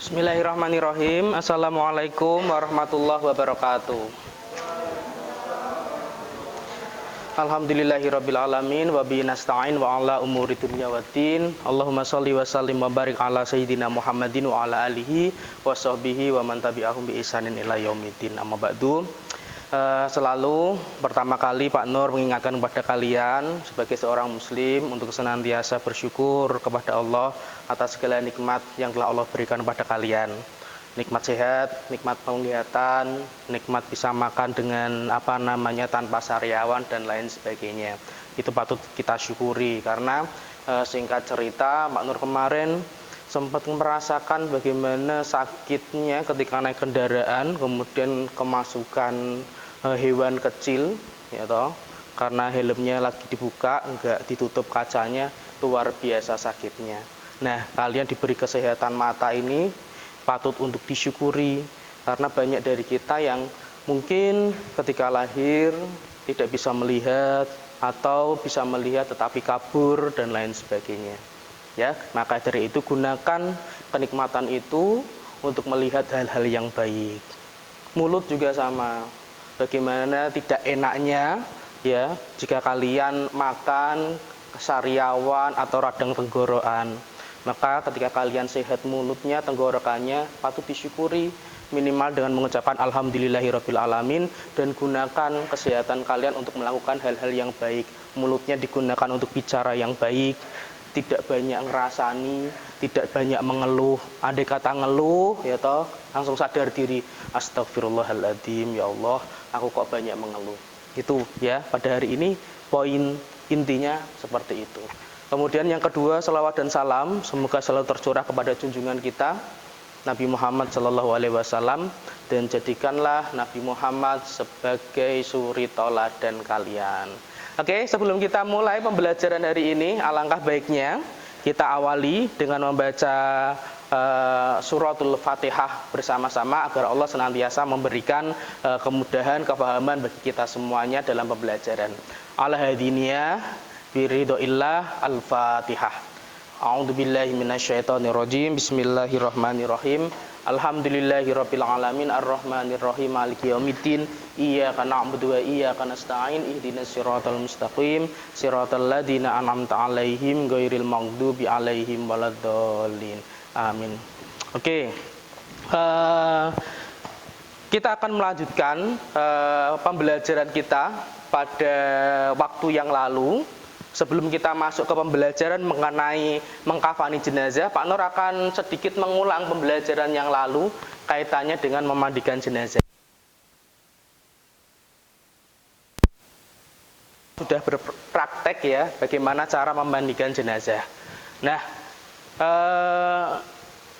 Bismillahirrahmanirrahim. Assalamualaikum warahmatullahi wabarakatuh. Alhamdulillahirabbil alamin wa bihi nasta'in wa ala umuri dunya waddin. Allahumma shalli wa sallim wa barik ala sayyidina Muhammadin wa ala alihi wa sahbihi wa man tabi'ahum bi ihsanin ila yaumiddin. Amma ba'du. Selalu pertama kali Pak Nur mengingatkan kepada kalian sebagai seorang muslim untuk senantiasa bersyukur kepada Allah atas segala nikmat yang telah Allah berikan kepada kalian. Nikmat sehat, nikmat penglihatan, nikmat bisa makan dengan tanpa sariawan dan lain sebagainya. Itu patut kita syukuri karena singkat cerita Pak Nur kemarin sempat merasakan bagaimana sakitnya ketika naik kendaraan, kemudian kemasukan hewan kecil, ya toh, karena helmnya lagi dibuka, enggak ditutup kacanya, luar biasa sakitnya. Nah, kalian diberi kesehatan mata ini patut untuk disyukuri, karena banyak dari kita yang mungkin ketika lahir tidak bisa melihat atau bisa melihat tetapi kabur dan lain sebagainya. Ya, maka dari itu gunakan kenikmatan itu untuk melihat hal-hal yang baik. Mulut juga sama. Bagaimana tidak enaknya ya jika kalian makan sariawan atau radang tenggorokan. Maka ketika kalian sehat mulutnya, tenggorokannya patut disyukuri minimal dengan mengucapkan alhamdulillahirabbil alamin dan gunakan kesehatan kalian untuk melakukan hal-hal yang baik. Mulutnya digunakan untuk bicara yang baik. Tidak banyak ngerasani, tidak banyak mengeluh. Andai kata ngeluh, ya toh, langsung sadar diri. Astagfirullahaladzim, ya Allah, aku kok banyak mengeluh. Itu ya, pada hari ini poin intinya seperti itu. Kemudian yang kedua, selawat dan salam semoga selalu tercurah kepada junjungan kita Nabi Muhammad SAW, dan jadikanlah Nabi Muhammad sebagai suri tauladan kalian. Oke, sebelum kita mulai pembelajaran hari ini, alangkah baiknya kita awali dengan membaca suratul Fatihah bersama-sama agar Allah senantiasa memberikan kemudahan, kepahaman bagi kita semuanya dalam pembelajaran. Al-Hadiniyah biridhoillah Al-Fatihah. A'udzubillahi minasyaitonirrajim. Bismillahirrahmanirrahim. Alhamdulillahirabbil alamin arrahmanirrahim maliki yaumiddin. Iyyaka na'budu wa iyyaka nasta'in ihdinas siratal mustaqim siratal ladzina an'amta 'alaihim ghairil maghdubi 'alaihim waladdallin. Amin. Oke. Kita akan melanjutkan pembelajaran kita pada waktu yang lalu. Sebelum kita masuk ke pembelajaran mengenai mengkafani jenazah, Pak Nur akan sedikit mengulang pembelajaran yang lalu kaitannya dengan memandikan jenazah. Sudah berpraktek ya bagaimana cara memandikan jenazah. Nah,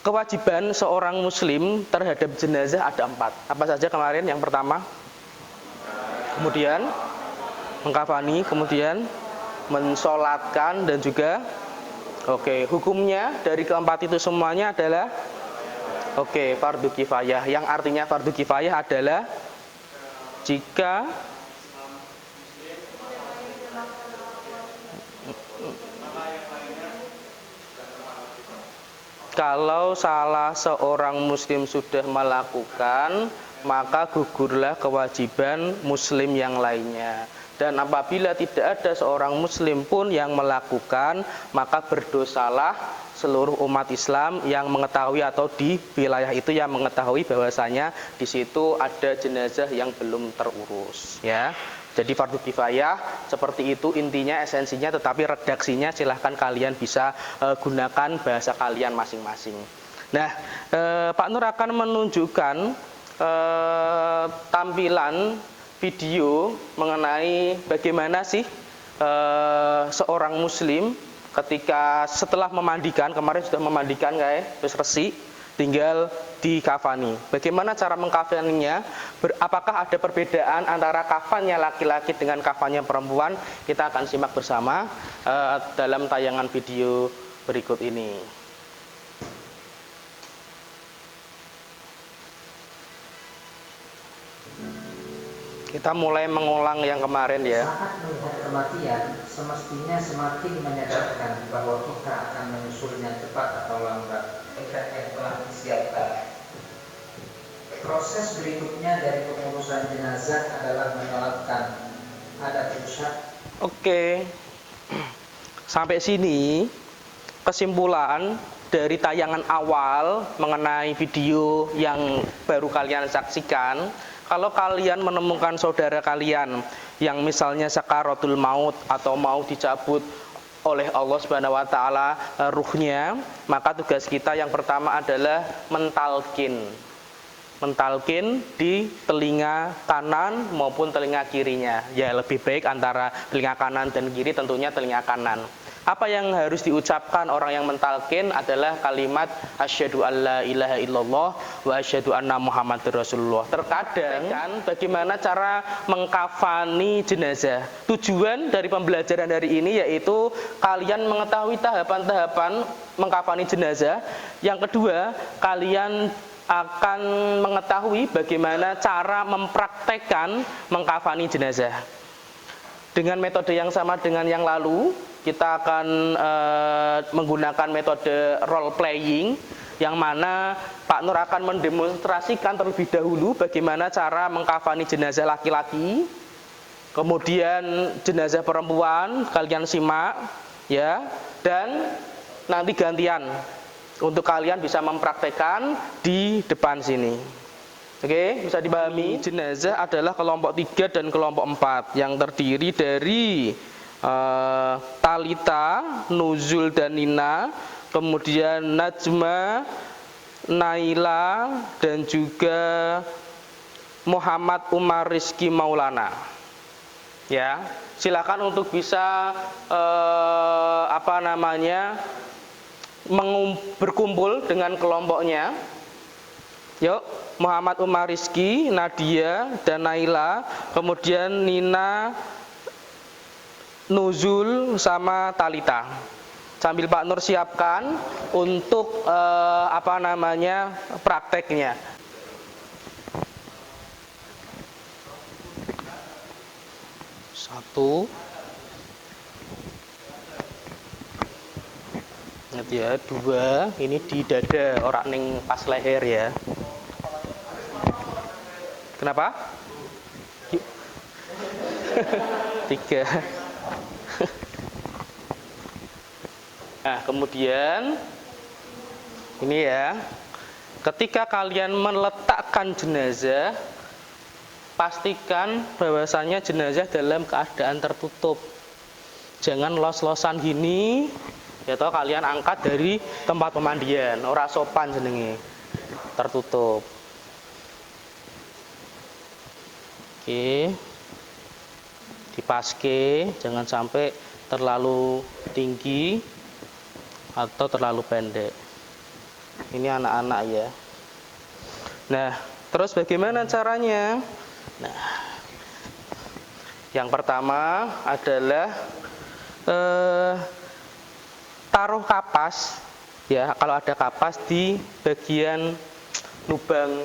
kewajiban seorang muslim terhadap jenazah ada 4. Apa saja kemarin? Yang pertama, kemudian mengkafani, kemudian mensolatkan, dan juga hukumnya dari keempat itu semuanya adalah fardu kifayah. Yang artinya fardu kifayah adalah jika kalau salah seorang muslim sudah melakukan, maka gugurlah kewajiban muslim yang lainnya. Dan apabila tidak ada seorang muslim pun yang melakukan, maka berdosalah seluruh umat Islam yang mengetahui atau di wilayah itu yang mengetahui bahwasanya di situ ada jenazah yang belum terurus, ya. Jadi fardu kifayah seperti itu intinya, esensinya, tetapi redaksinya silahkan kalian bisa gunakan bahasa kalian masing-masing. Nah, Pak Nur akan menunjukkan tampilan video mengenai bagaimana sih seorang muslim ketika setelah memandikan, kemarin sudah memandikan terus resi, tinggal dikafani. Bagaimana cara mengkafaninya? Apakah ada perbedaan antara kafannya laki-laki dengan kafannya perempuan? Kita akan simak bersama dalam tayangan video berikut ini. Kita mulai mengulang yang kemarin ya. Saat melihat kematian, semestinya semakin menyadarkan bahwa kita akan menyusulnya cepat atau lambat. Efek yang telah disiapkan. Proses berikutnya dari pengurusan jenazah adalah menyolatkan. Ada ucap. Oke. Sampai sini kesimpulan dari tayangan awal mengenai video yang baru kalian saksikan. Kalau kalian menemukan saudara kalian yang misalnya sakaratul maut atau mau dicabut oleh Allah Subhanahu wa taala ruhnya, maka tugas kita yang pertama adalah mentalkin di telinga kanan maupun telinga kirinya. Ya, lebih baik antara telinga kanan dan kiri, tentunya telinga kanan. Apa yang harus diucapkan orang yang mentalkin adalah kalimat asyhadu alla ilaha illallah wa asyhadu anna muhammadar rasulullah. Terkadang kan bagaimana cara mengkafani jenazah. Tujuan dari pembelajaran hari ini yaitu kalian mengetahui tahapan-tahapan mengkafani jenazah. Yang kedua, kalian akan mengetahui bagaimana cara mempraktekkan mengkafani jenazah. Dengan metode yang sama dengan yang lalu, kita akan menggunakan metode role playing, yang mana Pak Nur akan mendemonstrasikan terlebih dahulu bagaimana cara mengkafani jenazah laki-laki, kemudian jenazah perempuan kalian simak ya, dan nanti gantian untuk kalian bisa mempraktekkan di depan sini. Oke, bisa dipahami. Jenazah adalah kelompok 3 dan kelompok 4 yang terdiri dari Talita, Nuzul dan Nina, kemudian Najma, Naila, dan juga Muhammad Umar Rizky Maulana. Ya, silakan untuk bisa berkumpul dengan kelompoknya. Yuk, Muhammad Umar Rizky, Nadia, dan Naila, kemudian Nina, Nuzul, sama Talita. Sambil Pak Nur siapkan untuk prakteknya. Satu. Ingat ya, 2. Ini di dada, orang ning pas leher ya. Kenapa? 3. Nah, kemudian ini ya, ketika kalian meletakkan jenazah, pastikan bahwasanya jenazah dalam keadaan tertutup. Jangan los-losan gini, ya toh kalian angkat dari tempat pemandian, ora sopan jenenge. Tertutup. Oke. Dipaske, jangan sampai terlalu tinggi atau terlalu pendek. Ini anak-anak ya. Nah, terus bagaimana caranya? Nah, yang pertama adalah taruh kapas ya, kalau ada kapas di bagian lubang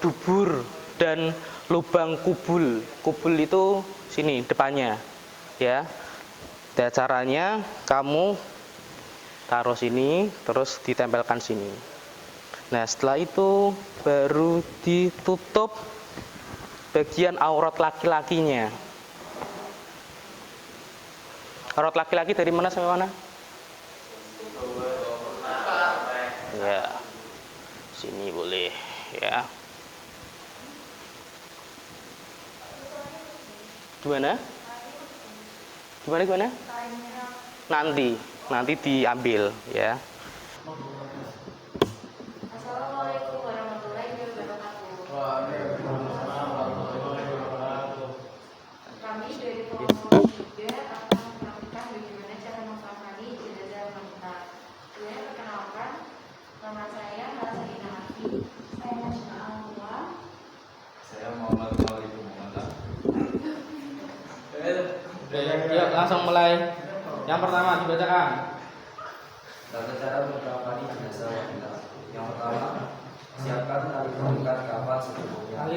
dubur dan lubang kubul. Kubul itu sini depannya ya. Dan caranya kamu taruh sini terus ditempelkan sini. Nah, setelah itu baru ditutup bagian aurat laki-lakinya. Aurat laki-laki dari mana sampai mana? Ya, sini boleh ya. Gimana? Gimana? Nanti diambil ya. Assalamualaikum warahmatullahi wabarakatuh. Kami dari kelompok 3 akan melakukan bagaimana cara mengkafani jenazah wanita. Saya perkenalkan, nama saya Hasanina Hafi. Saya Najma Alwa. Saya Muhammad Malik Muhammad. Yuk langsung mulai. Yang pertama dibacakan. Tata cara mengkafani jenazah wanita. Yang pertama, siapkan tali pengikat kafan secukupnya.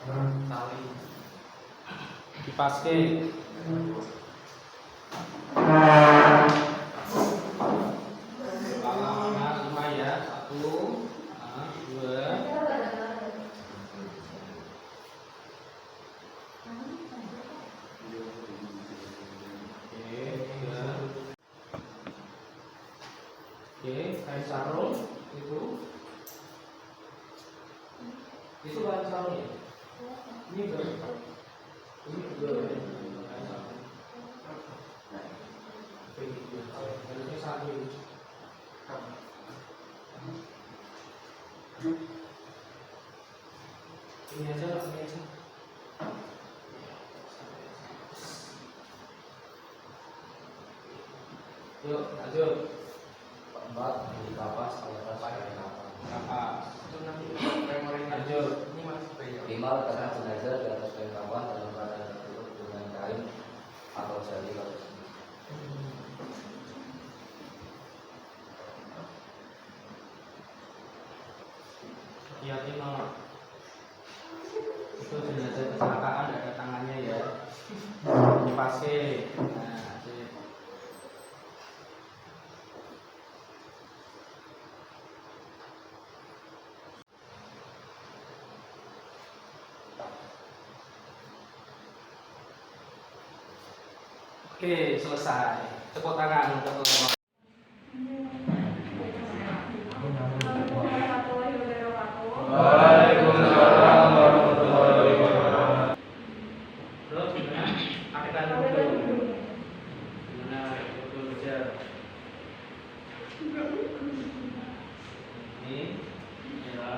Tali. Dipaske. Halaman 5 ya. 1, 2. Oke, kain sarung itu kain sarung ya. Ini juga. Ini juga kain sarung. Harusnya satu. Ini aja lah, ini aja. Yuk, lanjut. Keempat, di kapas atau pakai kapas. Kapas. Itu nanti memori lanjut. Ini masih banyak. 5, letakkan jenazah di atas kain kapan dalam keadaan tertutup dengan kain atau jari kalau Hati-hati no. Itu jenazah kecelakaan ada tangannya ya. Dipasang. Nah, sip. Oke, selesai. Tepuk tangan untuk teman-teman. Waalaikumsalam warahmatullahi wabarakatuh. Bro, gimana? Akan dulu. Gimana? Betul aja. Ini ya.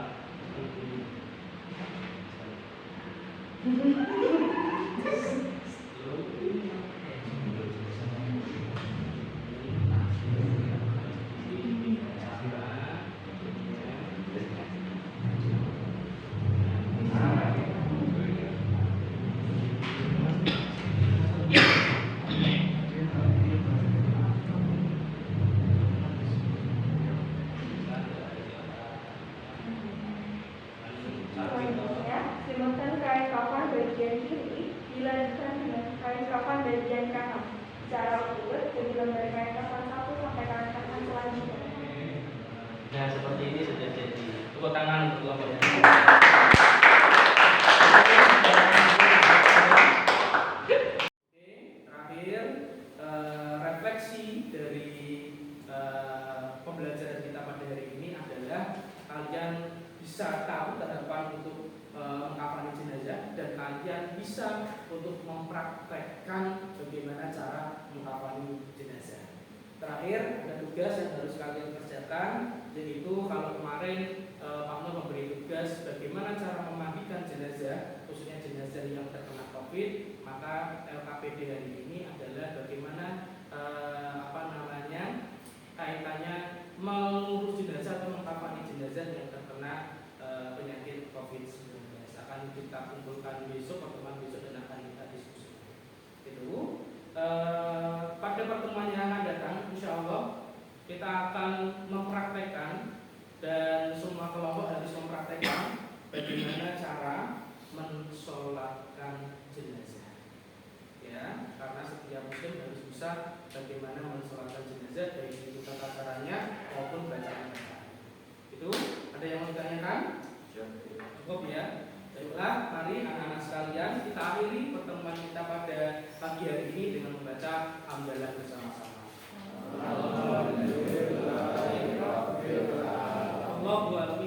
Selanjutnya, simakkan kain kafan bagian kiri dilanjutkan dengan kain kafan bagian kanan secara urut dari kain kafan 1 sampai kain kafan selanjutnya. Nah, seperti ini sudah jadi. Tepuk tangan untuk kelompoknya. Terakhir, refleksi dari pembelajaran kita pada hari ini adalah kalian bisa tahu tahapan untuk mengkafani jenazah dan kalian bisa untuk mempraktekkan bagaimana cara mengkafani jenazah. Terakhir, ada tugas yang harus kalian kerjakan, yaitu kalau kemarin Pak Nur memberi tugas bagaimana cara memandikan jenazah, khususnya jenazah yang terkena COVID, maka LKPD hari ini adalah bagaimana kaitannya mengurus jenazah atau mengkafani jenazah yang terkena penyakit COVID-19. Akan kita kumpulkan besok, pertemuan besok dan akan kita diskusi. Itu pada pertemuan yang akan datang, insya Allah kita akan mempraktekkan dan semua kelompok harus mempraktekkan bagaimana cara mensolatkan jenazah. Ya, karena setiap muslim harus bisa bagaimana mensolatkan jenazah baik itu tata caranya maupun bacaan. Itu ada yang mau ditanyakan? Cukup ya. Baiklah, mari anak-anak sekalian kita akhiri pertemuan kita pada pagi hari ini dengan membaca hamdalah bersama-sama. Allahu Akbar.